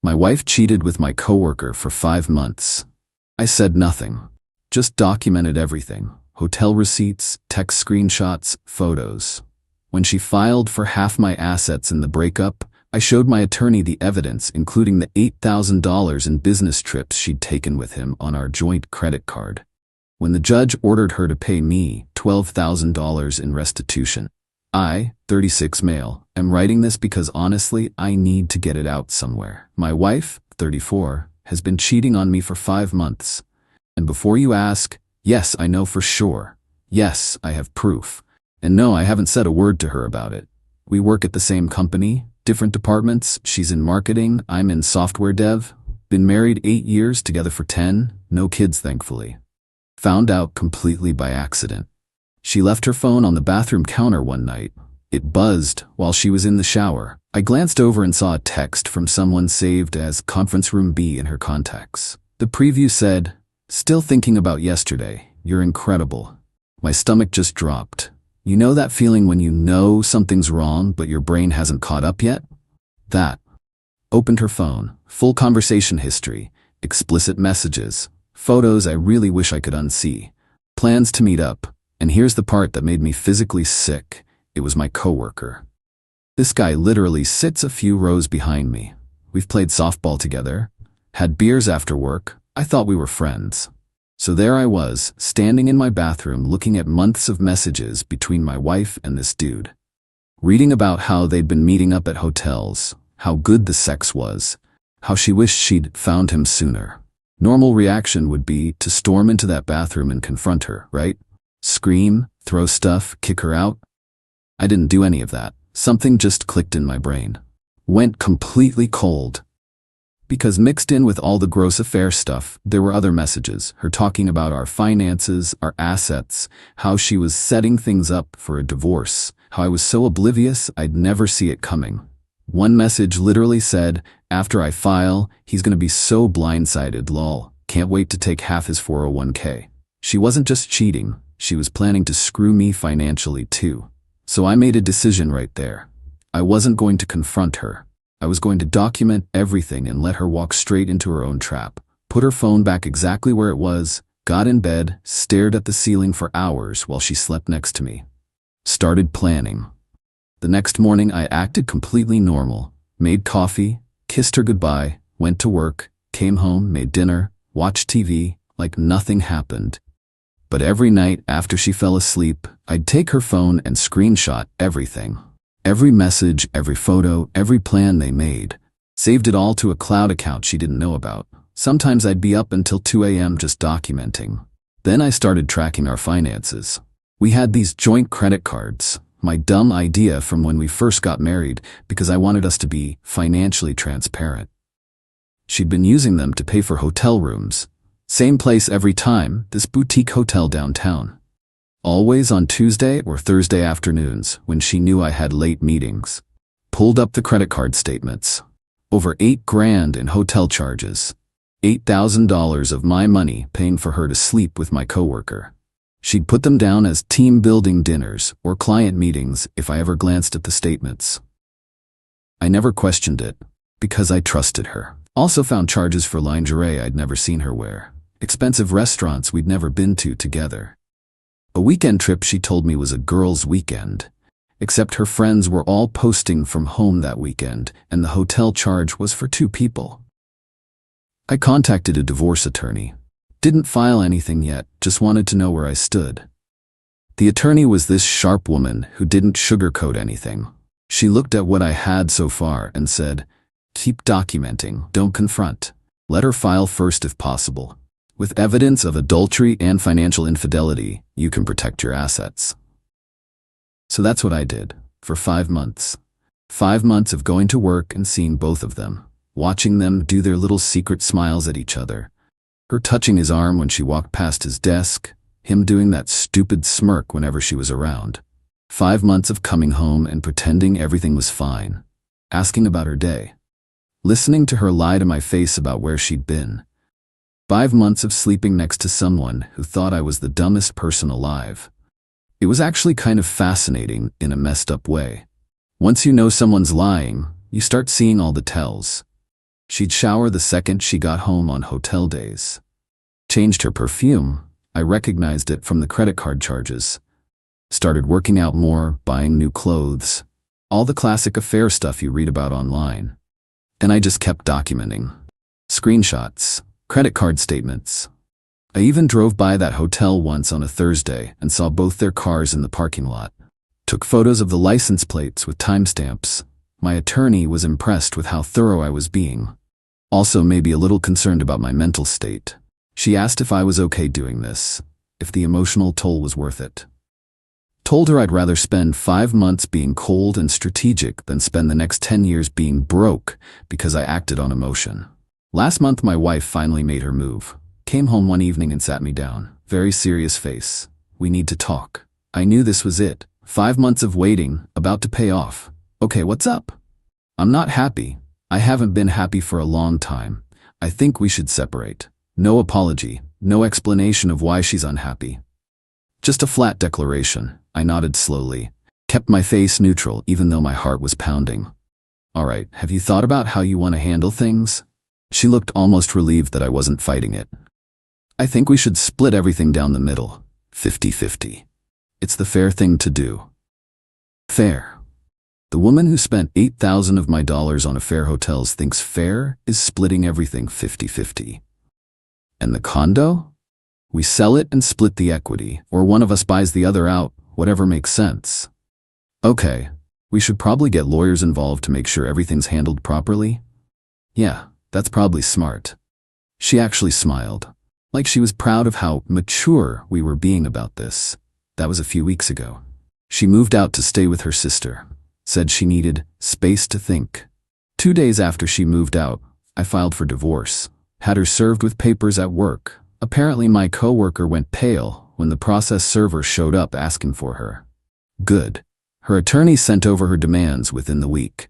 My wife cheated with my coworker for 5 months. I said nothing. Just documented everything. Hotel receipts, text screenshots, photos. When she filed for half my assets in the breakup, I showed my attorney the evidence, including the $8,000 in business trips she'd taken with him on our joint credit card. When the judge ordered her to pay me $12,000 in restitution, I, 36 male, am writing this because honestly, I need to get it out somewhere. My wife, 34, has been cheating on me for 5 months. And before you ask, yes, I know for sure. Yes, I have proof. And no, I haven't said a word to her about it. We work at the same company, different departments. She's in marketing, I'm in software dev. Been married 8 years, together for 10, no kids thankfully. Found out completely by accident. She left her phone on the bathroom counter one night. It buzzed while she was in the shower. I glanced over and saw a text from someone saved as Conference Room B in her contacts. The preview said, "Still thinking about yesterday. You're incredible." My stomach just dropped. You know that feeling when you know something's wrong but your brain hasn't caught up yet? That. Opened her phone. Full conversation history. Explicit messages. Photos I really wish I could unsee. Plans to meet up. And here's the part that made me physically sick. It was my coworker. This guy literally sits a few rows behind me. We've played softball together. Had beers after work. I thought we were friends. So there I was, standing in my bathroom looking at months of messages between my wife and this dude. Reading about how they'd been meeting up at hotels, how good the sex was, how she wished she'd found him sooner. Normal reaction would be to storm into that bathroom and confront her, right? Scream, throw stuff, kick her out. I didn't do any of that. Something just clicked in my brain. Went completely cold. Because mixed in with all the gross affair stuff, there were other messages, her talking about our finances, our assets, how she was setting things up for a divorce, how I was so oblivious I'd never see it coming. One message literally said, "After I file, he's gonna be so blindsided, lol. Can't wait to take half his 401k. She wasn't just cheating, she was planning to screw me financially too. So I made a decision right there. I wasn't going to confront her. I was going to document everything and let her walk straight into her own trap. Put her phone back exactly where it was, got in bed, stared at the ceiling for hours while she slept next to me. Started planning. The next morning I acted completely normal. Made coffee, kissed her goodbye, went to work, came home, made dinner, watched TV, like nothing happened. But every night after she fell asleep, I'd take her phone and screenshot everything. Every message, every photo, every plan they made. Saved it all to a cloud account she didn't know about. Sometimes I'd be up until 2 a.m. just documenting. Then I started tracking our finances. We had these joint credit cards, my dumb idea from when we first got married because I wanted us to be financially transparent. She'd been using them to pay for hotel rooms. Same place every time, this boutique hotel downtown. Always on Tuesday or Thursday afternoons when she knew I had late meetings. Pulled up the credit card statements. Over $8,000 in hotel charges. $8,000 of my money paying for her to sleep with my coworker. She'd put them down as team building dinners or client meetings if I ever glanced at the statements. I never questioned it because I trusted her. Also found charges for lingerie I'd never seen her wear. Expensive restaurants we'd never been to together. A weekend trip she told me was a girls' weekend, except her friends were all posting from home that weekend and the hotel charge was for 2 people. I contacted a divorce attorney. Didn't file anything yet, just wanted to know where I stood. The attorney was this sharp woman who didn't sugarcoat anything. She looked at what I had so far and said, "Keep documenting, don't confront. Let her file first if possible. With evidence of adultery and financial infidelity, you can protect your assets." So that's what I did, for 5 months. 5 months of going to work and seeing both of them, watching them do their little secret smiles at each other. Her touching his arm when she walked past his desk, him doing that stupid smirk whenever she was around. 5 months of coming home and pretending everything was fine, asking about her day, listening to her lie to my face about where she'd been. 5 months of sleeping next to someone who thought I was the dumbest person alive. It was actually kind of fascinating in a messed up way. Once you know someone's lying, you start seeing all the tells. She'd shower the second she got home on hotel days. Changed her perfume. I recognized it from the credit card charges. Started working out more, buying new clothes. All the classic affair stuff you read about online. And I just kept documenting. Screenshots, credit card statements. I even drove by that hotel once on a Thursday and saw both their cars in the parking lot. Took photos of the license plates with timestamps. My attorney was impressed with how thorough I was being. Also maybe a little concerned about my mental state. She asked if I was okay doing this, if the emotional toll was worth it. Told her I'd rather spend 5 months being cold and strategic than spend the next 10 years being broke because I acted on emotion. Last month my wife finally made her move. Came home one evening and sat me down. Very serious face. We need to talk. I knew this was it. 5 months of waiting, about to pay off. Okay, what's up? I'm not happy. I haven't been happy for a long time. I think we should separate. No apology, no explanation of why she's unhappy. Just a flat declaration. I nodded slowly. Kept my face neutral even though my heart was pounding. All right, have you thought about how you want to handle things? She looked almost relieved that I wasn't fighting it. I think we should split everything down the middle. 50-50. It's the fair thing to do. Fair. The woman who spent $8,000 of my dollars on affair hotels thinks fair is splitting everything 50-50. And the condo? We sell it and split the equity, or one of us buys the other out, whatever makes sense. Okay, we should probably get lawyers involved to make sure everything's handled properly. Yeah, that's probably smart. She actually smiled, like she was proud of how mature we were being about this. That was a few weeks ago. She moved out to stay with her sister. Said she needed space to think. 2 days after she moved out, I filed for divorce. Had her served with papers at work. Apparently my coworker went pale when the process server showed up asking for her. Good. Her attorney sent over her demands within the week.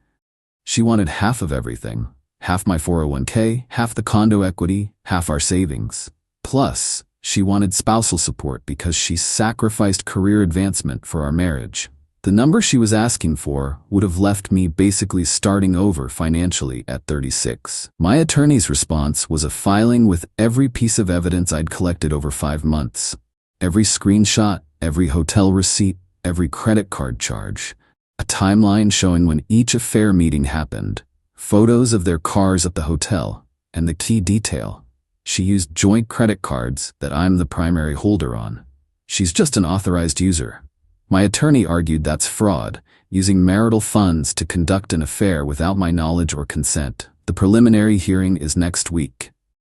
She wanted half of everything. Half my 401k, half the condo equity, half our savings. Plus, she wanted spousal support because she sacrificed career advancement for our marriage. The number she was asking for would have left me basically starting over financially at 36. My attorney's response was a filing with every piece of evidence I'd collected over 5 months. Every screenshot, every hotel receipt, every credit card charge. A timeline showing when each affair meeting happened. Photos of their cars at the hotel. And the key detail. She used joint credit cards that I'm the primary holder on. She's just an authorized user. My attorney argued that's fraud, using marital funds to conduct an affair without my knowledge or consent. The preliminary hearing is next week.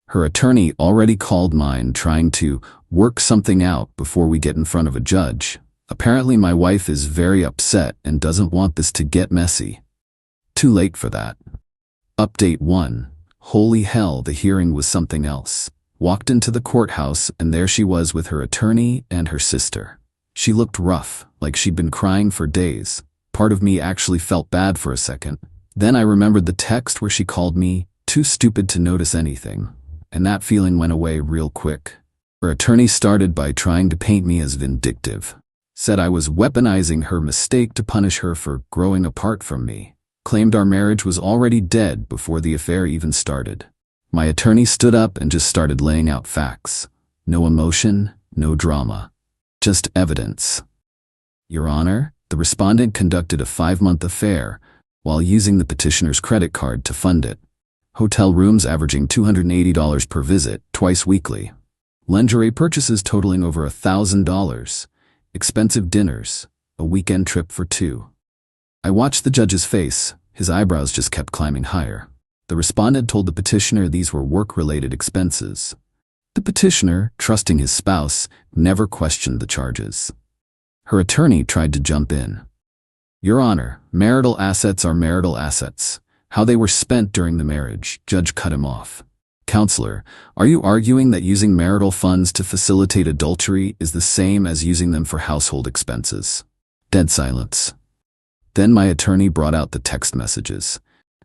Her attorney already called mine trying to work something out before we get in front of a judge. Apparently my wife is very upset and doesn't want this to get messy. Too late for that. Update 1. Holy hell, the hearing was something else. Walked into the courthouse and there she was with her attorney and her sister. She looked rough, like she'd been crying for days. Part of me actually felt bad for a second. Then I remembered the text where she called me too stupid to notice anything. And that feeling went away real quick. Her attorney started by trying to paint me as vindictive. Said I was weaponizing her mistake to punish her for growing apart from me. Claimed our marriage was already dead before the affair even started. My attorney stood up and just started laying out facts. No emotion, no drama. Just evidence. Your Honor, the respondent conducted a 5-month affair while using the petitioner's credit card to fund it. Hotel rooms averaging $280 per visit, twice weekly. Lingerie purchases totaling over $1,000. Expensive dinners, a weekend trip for 2. I watched the judge's face. His eyebrows just kept climbing higher. The respondent told the petitioner these were work-related expenses. The petitioner, trusting his spouse, never questioned the charges. Her attorney tried to jump in. Your Honor, marital assets are marital assets. How they were spent during the marriage. Judge cut him off. Counselor, are you arguing that using marital funds to facilitate adultery is the same as using them for household expenses? Dead silence. Then my attorney brought out the text messages.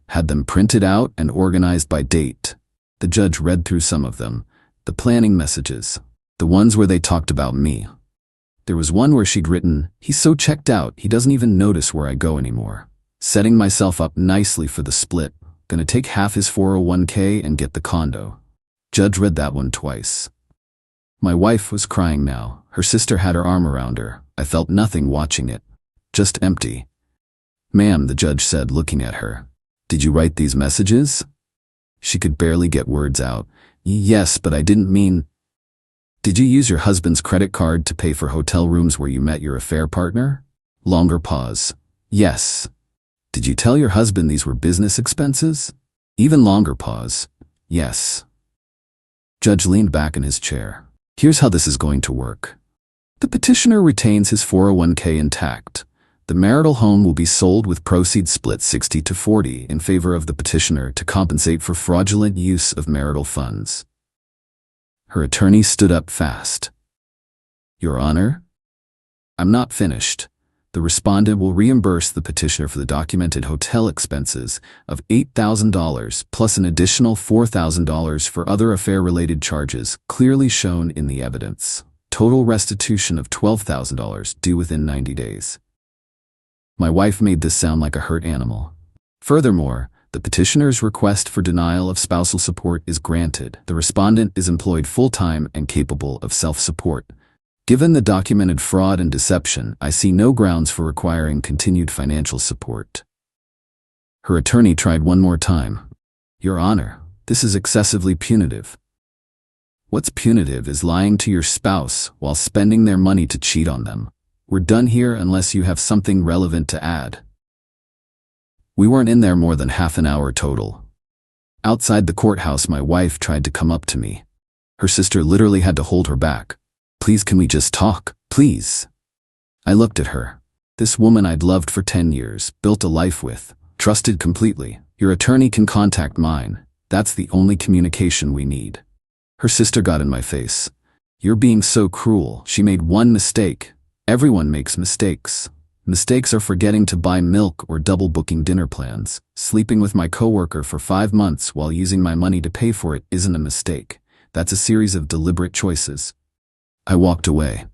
Had them printed out and organized by date. The judge read through some of them. The planning messages. The ones where they talked about me. There was one where she'd written, "He's so checked out, he doesn't even notice where I go anymore." Setting myself up nicely for the split. Gonna take half his 401k and get the condo. Judge read that one twice. My wife was crying now. Her sister had her arm around her. I felt nothing watching it. Just empty. Ma'am, the judge said, looking at her. Did you write these messages? She could barely get words out. Yes, but I didn't mean... Did you use your husband's credit card to pay for hotel rooms where you met your affair partner? Longer pause. Yes. Did you tell your husband these were business expenses? Even longer pause. Yes. Judge leaned back in his chair. Here's how this is going to work. The petitioner retains his 401k intact. The marital home will be sold with proceeds split 60-40 in favor of the petitioner to compensate for fraudulent use of marital funds. Her attorney stood up fast. Your Honor? I'm not finished. The respondent will reimburse the petitioner for the documented hotel expenses of $8,000 plus an additional $4,000 for other affair-related charges clearly shown in the evidence. Total restitution of $12,000 due within 90 days. My wife made this sound like a hurt animal. Furthermore, the petitioner's request for denial of spousal support is granted. The respondent is employed full-time and capable of self-support. Given the documented fraud and deception, I see no grounds for requiring continued financial support. Her attorney tried one more time. Your Honor, this is excessively punitive. What's punitive is lying to your spouse while spending their money to cheat on them. We're done here unless you have something relevant to add. We weren't in there more than half an hour total. Outside the courthouse, my wife tried to come up to me. Her sister literally had to hold her back. Please, can we just talk? Please. I looked at her. This woman I'd loved for 10 years, built a life with, trusted completely. Your attorney can contact mine. That's the only communication we need. Her sister got in my face. You're being so cruel. She made one mistake. Everyone makes mistakes. Mistakes are forgetting to buy milk or double booking dinner plans. Sleeping with my coworker for 5 months while using my money to pay for it isn't a mistake. That's a series of deliberate choices. I walked away.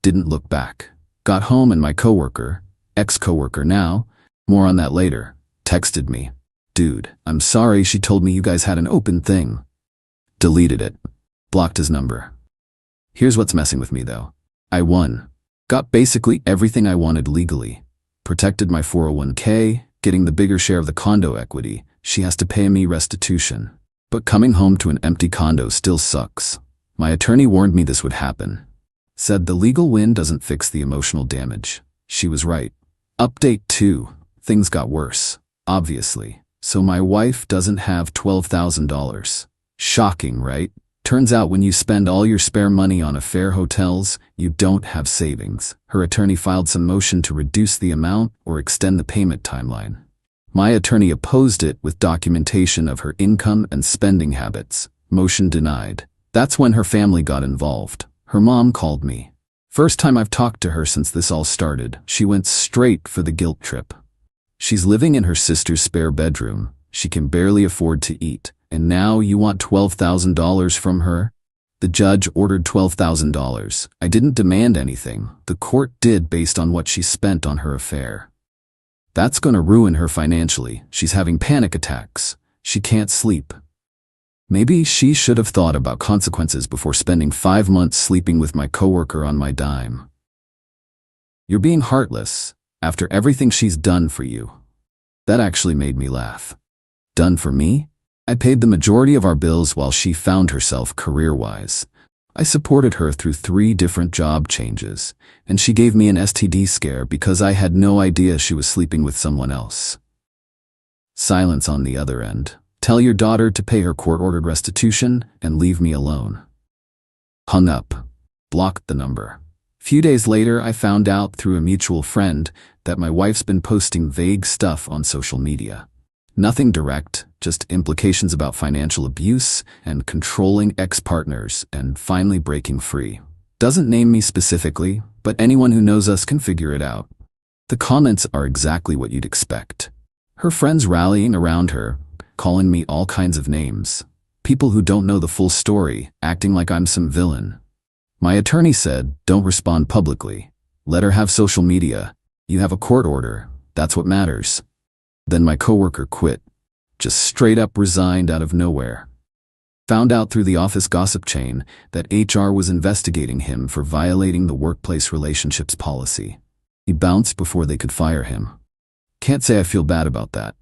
Didn't look back. Got home and my coworker, ex-coworker now, more on that later, texted me. Dude, I'm sorry, she told me you guys had an open thing. Deleted it. Blocked his number. Here's what's messing with me though. I won. Got basically everything I wanted legally. Protected my 401k, getting the bigger share of the condo equity. She has to pay me restitution. But coming home to an empty condo still sucks. My attorney warned me this would happen. Said the legal win doesn't fix the emotional damage. She was right. Update 2. Things got worse, obviously. So my wife doesn't have $12,000. Shocking, right? Turns out when you spend all your spare money on affair hotels, you don't have savings. Her attorney filed some motion to reduce the amount or extend the payment timeline. My attorney opposed it with documentation of her income and spending habits. Motion denied. That's when her family got involved. Her mom called me. First time I've talked to her since this all started. She went straight for the guilt trip. She's living in her sister's spare bedroom. She can barely afford to eat. And now you want $12,000 from her? The judge ordered $12,000. I didn't demand anything. The court did based on what she spent on her affair. That's gonna ruin her financially. She's having panic attacks. She can't sleep. Maybe she should have thought about consequences before spending 5 months sleeping with my coworker on my dime. You're being heartless after everything she's done for you. That actually made me laugh. Done for me? I paid the majority of our bills while she found herself career-wise. I supported her through 3 different job changes, and she gave me an STD scare because I had no idea she was sleeping with someone else. Silence on the other end. Tell your daughter to pay her court-ordered restitution and leave me alone. Hung up. Blocked the number. Few days later, I found out through a mutual friend that my wife's been posting vague stuff on social media. Nothing direct, just implications about financial abuse and controlling ex-partners and finally breaking free. Doesn't name me specifically, but anyone who knows us can figure it out. The comments are exactly what you'd expect. Her friends rallying around her, calling me all kinds of names. People who don't know the full story, acting like I'm some villain. My attorney said, don't respond publicly. Let her have social media. You have a court order. That's what matters. Then my coworker quit. Just straight up resigned out of nowhere. Found out through the office gossip chain that HR was investigating him for violating the workplace relationships policy. He bounced before they could fire him. Can't say I feel bad about that.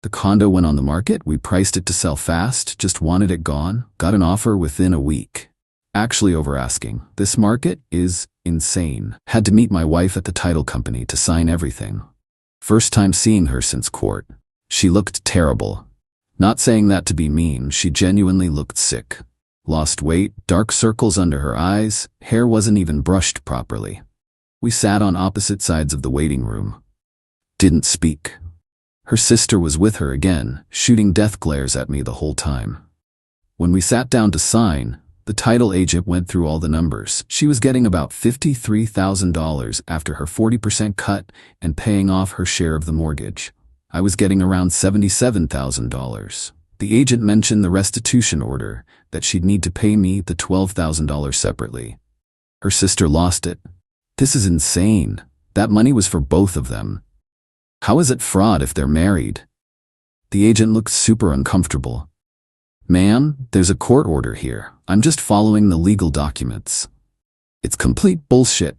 The condo went on the market, we priced it to sell fast, just wanted it gone, got an offer within a week. Actually over asking. This market is insane. Had to meet my wife at the title company to sign everything. First time seeing her since court. She looked terrible. Not saying that to be mean, she genuinely looked sick. Lost weight, dark circles under her eyes, hair wasn't even brushed properly. We sat on opposite sides of the waiting room. Didn't speak. Her sister was with her again, shooting death glares at me the whole time. When we sat down to sign, the title agent went through all the numbers. She was getting about $53,000 after her 40% cut and paying off her share of the mortgage. I was getting around $77,000. The agent mentioned the restitution order, that she'd need to pay me the $12,000 separately. Her sister lost it. This is insane. That money was for both of them. How is it fraud if they're married? The agent looked super uncomfortable. Ma'am, there's a court order here. I'm just following the legal documents. It's complete bullshit.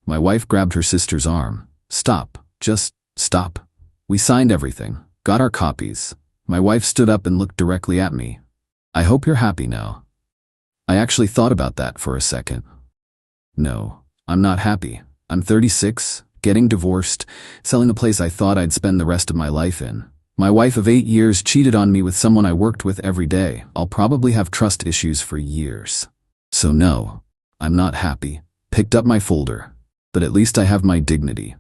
My wife grabbed her sister's arm. Stop. Just stop. We signed everything. Got our copies. My wife stood up and looked directly at me. I hope you're happy now. I actually thought about that for a second. No, I'm not happy. I'm 36, getting divorced, selling a place I thought I'd spend the rest of my life in. My wife of 8 years cheated on me with someone I worked with every day. I'll probably have trust issues for years. So no, I'm not happy. Picked up my folder. But at least I have my dignity.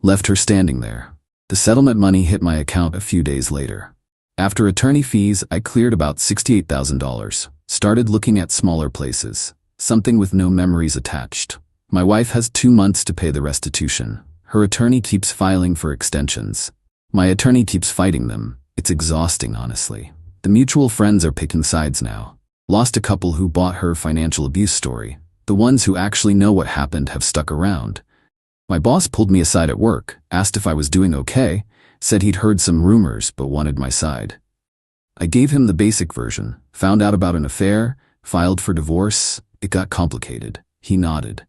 Left her standing there. The settlement money hit my account a few days later. After attorney fees, I cleared about $68,000. Started looking at smaller places. Something with no memories attached. My wife has 2 months to pay the restitution. Her attorney keeps filing for extensions. My attorney keeps fighting them. It's exhausting, honestly. The mutual friends are picking sides now. Lost a couple who bought her financial abuse story. The ones who actually know what happened have stuck around. My boss pulled me aside at work, asked if I was doing okay, said he'd heard some rumors but wanted my side. I gave him the basic version, found out about an affair, filed for divorce. It got complicated. He nodded.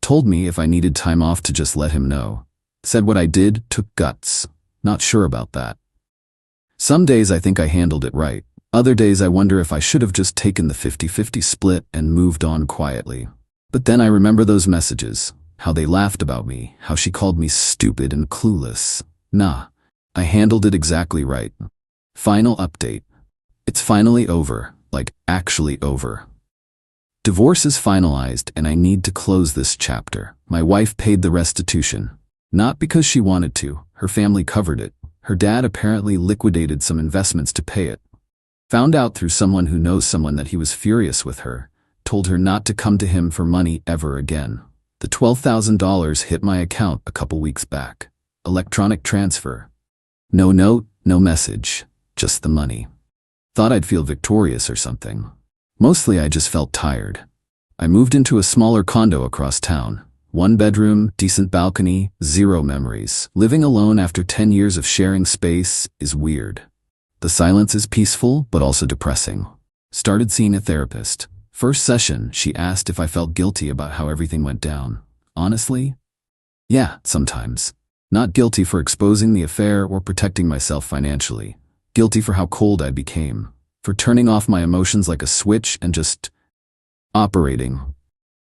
Told me if I needed time off to just let him know. Said what I did took guts. Not sure about that. Some days I think I handled it right. Other days I wonder if I should have just taken the 50-50 split and moved on quietly. But then I remember those messages, how they laughed about me, how she called me stupid and clueless. Nah, I handled it exactly right. Final update. It's finally over, like actually over. Divorce is finalized and I need to close this chapter. My wife paid the restitution. Not because she wanted to, her family covered it. Her dad apparently liquidated some investments to pay it. Found out through someone who knows someone that he was furious with her, told her not to come to him for money ever again. The $12,000 hit my account a couple weeks back. Electronic transfer. No note, no message, just the money. Thought I'd feel victorious or something. Mostly I just felt tired. I moved into a smaller condo across town. 1 bedroom, decent balcony, 0 memories. Living alone after 10 years of sharing space is weird. The silence is peaceful, but also depressing. Started seeing a therapist. First session, she asked if I felt guilty about how everything went down. Honestly? Yeah, sometimes. Not guilty for exposing the affair or protecting myself financially. Guilty for how cold I became. For turning off my emotions like a switch and just operating.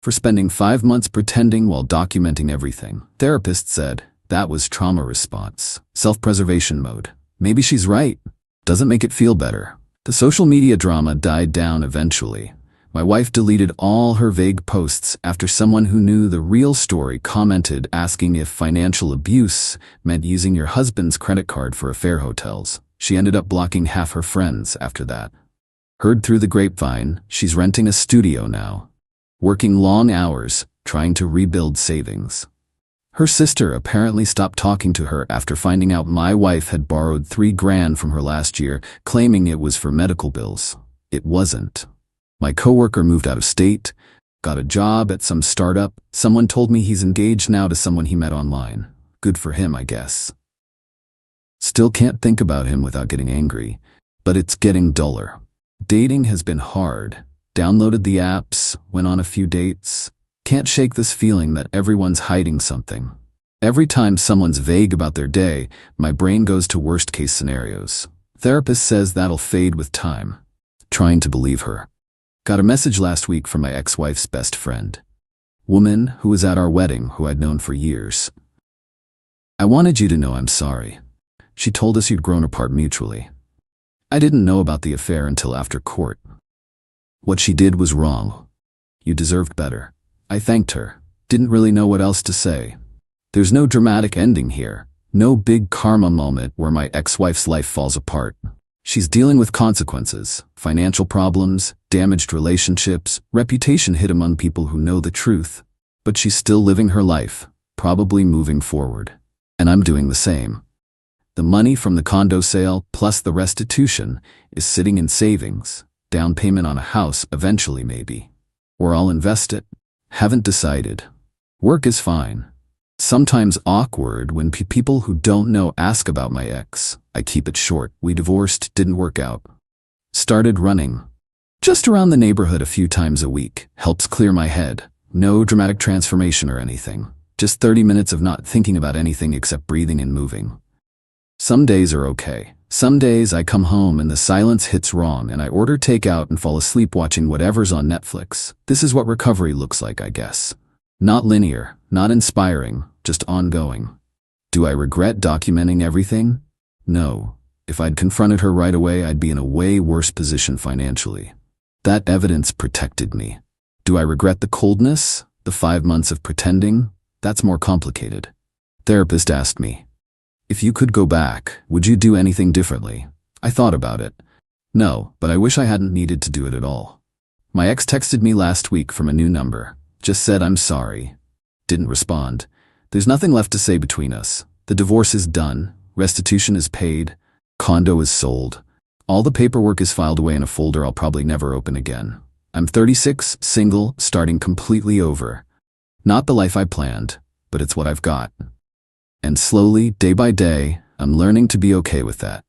For spending 5 months pretending while documenting everything. Therapist said, that was trauma response. Self-preservation mode. Maybe she's right. Doesn't make it feel better. The social media drama died down eventually. My wife deleted all her vague posts after someone who knew the real story commented asking if financial abuse meant using your husband's credit card for affair hotels. She ended up blocking half her friends after that. Heard through the grapevine, she's renting a studio now. Working long hours, trying to rebuild savings. Her sister apparently stopped talking to her after finding out my wife had borrowed $3,000 from her last year, claiming it was for medical bills. It wasn't. My coworker moved out of state, got a job at some startup. Someone told me he's engaged now to someone he met online. Good for him, I guess. Still can't think about him without getting angry, but it's getting duller. Dating has been hard. Downloaded the apps, went on a few dates. Can't shake this feeling that everyone's hiding something. Every time someone's vague about their day, my brain goes to worst-case scenarios. Therapist says that'll fade with time. Trying to believe her. Got a message last week from my ex-wife's best friend. Woman who was at our wedding, who I'd known for years. I wanted you to know I'm sorry. She told us you'd grown apart mutually. I didn't know about the affair until after court. What she did was wrong. You deserved better. I thanked her. Didn't really know what else to say. There's no dramatic ending here. No big karma moment where my ex-wife's life falls apart. She's dealing with consequences, financial problems, damaged relationships, reputation hit among people who know the truth. But she's still living her life, probably moving forward. And I'm doing the same. The money from the condo sale, plus the restitution, is sitting in savings, down payment on a house eventually maybe. Or I'll invest it. Haven't decided. Work is fine. Sometimes awkward when people who don't know ask about my ex. I keep it short. We divorced, didn't work out. Started running. Just around the neighborhood a few times a week. Helps clear my head. No dramatic transformation or anything. Just 30 minutes of not thinking about anything except breathing and moving. Some days are okay. Some days I come home and the silence hits wrong and I order takeout and fall asleep watching whatever's on Netflix. This is what recovery looks like, I guess. Not linear, not inspiring, just ongoing. Do I regret documenting everything? No. If I'd confronted her right away, I'd be in a way worse position financially. That evidence protected me. Do I regret the coldness? The 5 months of pretending? That's more complicated. Therapist asked me, if you could go back, would you do anything differently? I thought about it. No, but I wish I hadn't needed to do it at all. My ex texted me last week from a new number. Just said I'm sorry. Didn't respond. There's nothing left to say between us. The divorce is done. Restitution is paid. Condo is sold. All the paperwork is filed away in a folder I'll probably never open again. I'm 36, single, starting completely over. Not the life I planned, but it's what I've got. And slowly, day by day, I'm learning to be okay with that.